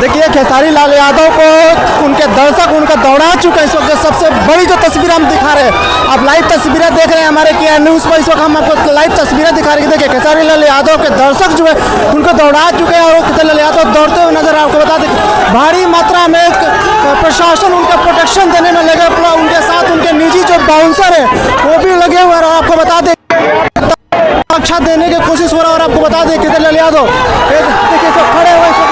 देखिए खेसारी लाल यादव को उनके दर्शक उनका दौड़ा चुके हैं। इस वक्त सबसे बड़ी जो तस्वीर हम दिखा रहे हैं, आप लाइव तस्वीरें देख रहे हैं हमारे KR न्यूज़ पर। इस वक्त हम आपको लाइव तस्वीरें दिखा रहे हैं। देखिए खेसारी लाल यादव के दर्शक जो है उनको दौड़ा चुके हैं और वो खेसारी लाल यादव दौड़ते हुए नजर आपको बता दें भारी मात्रा में प्रशासन उनका प्रोटेक्शन देने में लगे, उनके साथ उनके निजी जो बाउंसर है वो भी लगे हुए हैं। और आपको बता दें सुरक्षा देने की कोशिश हो रहा है। और आपको बता दें खेसारी लाल यादव देखिए सब खड़े हुए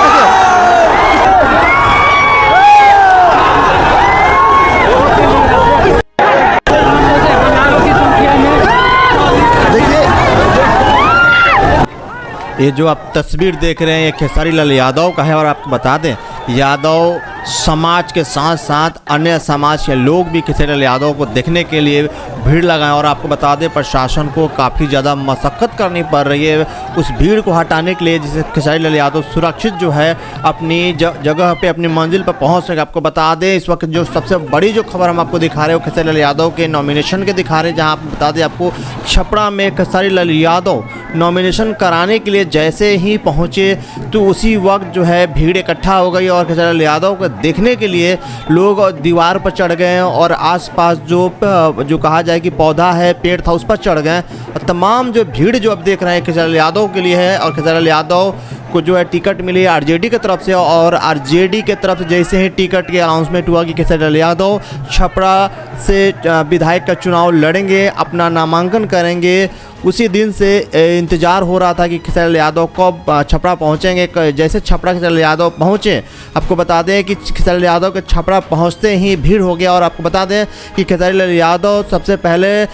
ये जो आप तस्वीर देख रहे हैं ये खेसारी लाल यादव का है। और आपको बता दें यादव समाज के साथ साथ अन्य समाज के लोग भी खेसारी लाल यादव को देखने के लिए भीड़ लगाएं। और आपको बता दें प्रशासन को काफ़ी ज़्यादा मशक्क़त करनी पड़ रही है उस भीड़ को हटाने के लिए, जिससे खेसारी लाल यादव सुरक्षित जो है अपनी जगह पे अपनी मंजिल पर पहुंच सके। आपको बता दें इस वक्त जो सबसे बड़ी जो खबर हम आपको दिखा रहे हो खेसारी लाल यादव के नॉमिनेशन के दिखा रहे हैं, जहाँ आप बता दें आपको छपरा में खेसारी लाल यादव नॉमिनेशन कराने के लिए जैसे ही पहुँचे तो उसी वक्त जो है भीड़ इकट्ठा हो गई और खेसारी लाल यादव को देखने के लिए लोग दीवार पर चढ़ गए हैं और आसपास जो कहा जाए कि पौधा है पेड़ था उस पर चढ़ गए। और तमाम जो भीड़ जो अब देख रहे हैं खेसारी लाल यादव के लिए है। और खेसारी लाल यादव को जो है टिकट मिली है आरजेडी की तरफ से, और आरजेडी की तरफ से जैसे ही टिकट के अनाउंसमेंट हुआ कि खेसारी लाल यादव छपरा से विधायक का चुनाव लड़ेंगे, अपना नामांकन करेंगे, उसी दिन से इंतज़ार हो रहा था कि खेसारी लाल यादव कब छपरा पहुंचेंगे। जैसे छपरा खेसारी लाल यादव पहुंचे, आपको बता दें कि खेसारी लाल यादव के छपरा पहुंचते ही भीड़ हो गया। और आपको बता दें कि खेसारी लाल यादव सबसे पहले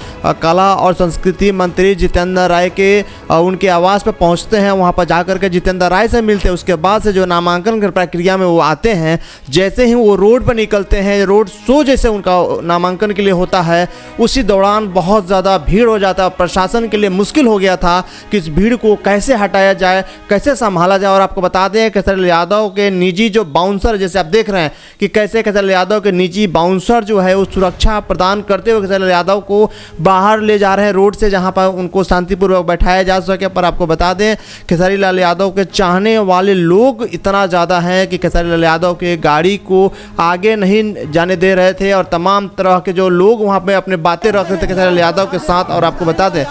कला और संस्कृति मंत्री जितेंद्र राय के उनके आवास पर पहुंचते हैं, वहां पर जाकर के जितेंद्र राय से मिलते हैं। उसके बाद से जो नामांकन की प्रक्रिया में वो आते हैं, जैसे ही वो रोड पर निकलते हैं, रोड शो जैसे उनका नामांकन के लिए होता है, उसी दौरान बहुत ज़्यादा भीड़ हो जाता है। प्रशासन के लिए मुश्किल हो गया था कि इस भीड़ को कैसे हटाया जाए, कैसे संभाला जाए। और आपको बता दें खेसारी लाल यादव के निजी जो बाउंसर, जैसे आप देख रहे हैं कि कैसे खेसारी लाल यादव के निजी बाउंसर जो है वो सुरक्षा प्रदान करते हुए खेसारी लाल यादव को बाहर ले जा रहे हैं रोड से, जहां पर उनको शांतिपूर्वक बैठाया जा सके। पर आपको बता दें खेसारी लाल यादव के चाहने वाले लोग इतना ज़्यादा हैं कि खेसारी लाल यादव के गाड़ी को आगे नहीं जाने दे रहे थे और तमाम तरह के जो लोग वहाँ पे अपने बातें रख रहे थे खेसारी लाल यादव के साथ। और आपको बता दें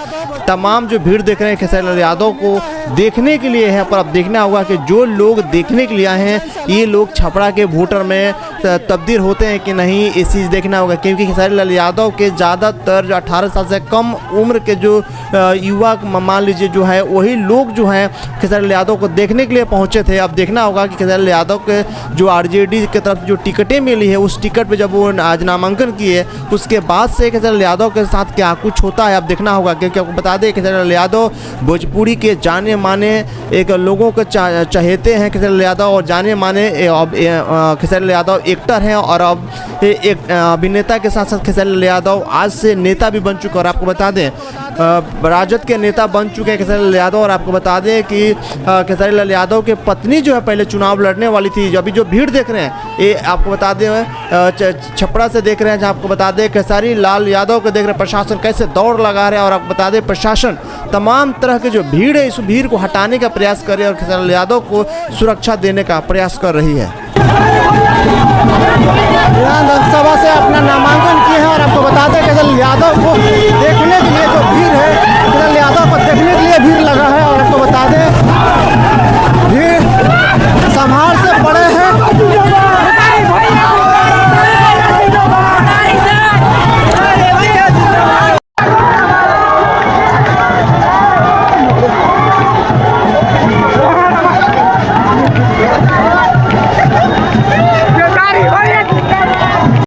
तमाम जो भीड़ देख रहे हैं खेसारी लाल यादव को देखने के लिए है। पर अब देखना होगा कि जो लोग देखने के लिए आए हैं ये लोग छपरा के वोटर में तब्दील होते हैं कि नहीं, इस चीज़ देखना होगा। क्योंकि खेसारी लाल यादव के ज़्यादातर जो 18 साल से कम उम्र के जो युवा मान लीजिए जो है वही लोग जो हैं खेसारी लाल यादव को देखने के लिए पहुंचे थे। अब देखना होगा कि खेसारी लाल यादव के जो आरजेडी की तरफ जो टिकटें मिली है उस टिकट पे जब वो आज नामांकन किए उसके बाद से खेसारी लाल यादव के साथ क्या कुछ होता है अब देखना होगा। क्योंकि आपको बता दें खेसारी लाल यादव भोजपुरी के जाने माने एक लोगों को चाहते हैं खेसारी लाल यादव, और जाने माने खेसारी लाल यादव एक्टर हैं और अब एक अभिनेता के साथ साथ खेसारी लाल यादव आज से नेता भी बन चुके। और आपको बता दें राजद के नेता बन चुके हैं खेसारी लाल यादव। और आपको बता दें कि खेसारी लाल यादव के पत्नी जो है पहले चुनाव लड़ने वाली थी। अभी जो भीड़ देख रहे हैं ये आपको बता दें छपरा से देख रहे हैं, जहाँ आपको बता दें खेसारी लाल यादव को देख रहे हैं प्रशासन कैसे दौड़ लगा रहे हैं। और आपको बता दें प्रशासन तमाम तरह के जो भीड़ है इस भीड़ को हटाने का प्रयास कर रही है और खेसारी लाल यादव को सुरक्षा देने का प्रयास कर रही है। विधानसभा से अपना नामांकन किए हैं और आपको बता दें खेसारी लाल यादव को देखने के लिए जो भीड़ है खेसारी लाल यादव को देखने के लिए भीड़ लगा है। और आपको बता दें